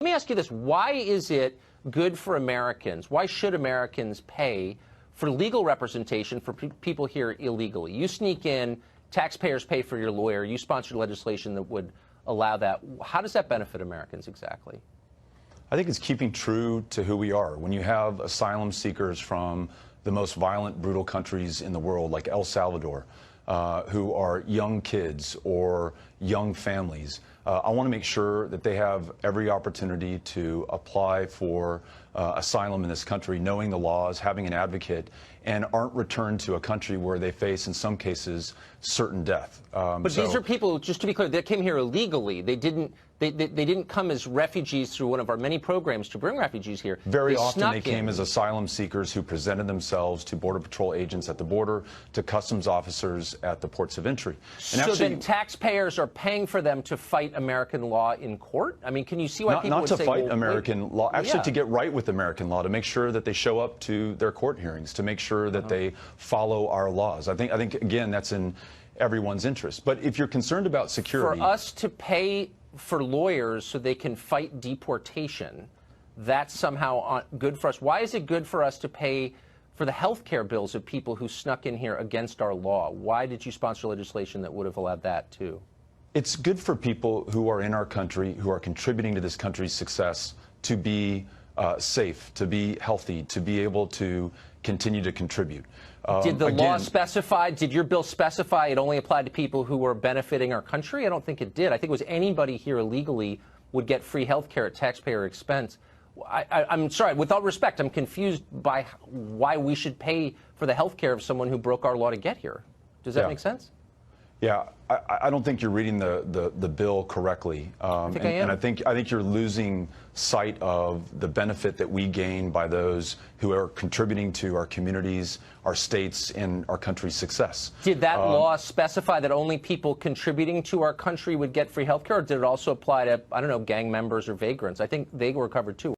Let me ask you this. Why is it good for Americans? Why should Americans pay for legal representation for people here illegally? You sneak in, taxpayers pay for your lawyer, you sponsor legislation that would allow that. How does that benefit Americans exactly? I think it's keeping true to who we are. When you have asylum seekers from the most violent, brutal countries in the world, like El Salvador, who are young kids or young families, I want to make sure that they have every opportunity to apply for asylum in this country, knowing the laws, having an advocate, and aren't returned to a country where they face, in some cases, certain death. But these are people, just to be clear, that came here illegally. They didn't come as refugees through one of our many programs to bring refugees here. Very often they came as asylum seekers who presented themselves to Border Patrol agents at the border, to customs officers at the ports of entry. And so then taxpayers are paying for them to fight American law in court? I mean, can you see why people would say... Not to fight American law, actually to get right with American law, to make sure that they show up to their court hearings, to make sure that they follow our laws. I think again, that's in everyone's interest. But if you're concerned about security... For us to pay for lawyers so they can fight deportation, that's somehow good for us. Why is it good for us to pay for the health care bills of people who snuck in here against our law? Why did you sponsor legislation that would have allowed that too? It's good for people who are in our country, who are contributing to this country's success, to be safe, to be healthy, to be able to continue to contribute. Did the law specify, did your bill specify it only applied to people who were benefiting our country? I don't think it did. I think it was anybody here illegally would get free health care at taxpayer expense. I'm sorry, with all respect, I'm confused by why we should pay for the health care of someone who broke our law to get here. Does that make sense? Yeah, I don't think you're reading the bill correctly, and I think you're losing sight of the benefit that we gain by those who are contributing to our communities, our states, and our country's success. Did that law specify that only people contributing to our country would get free health care, or did it also apply to, I don't know, gang members or vagrants? I think they were covered too.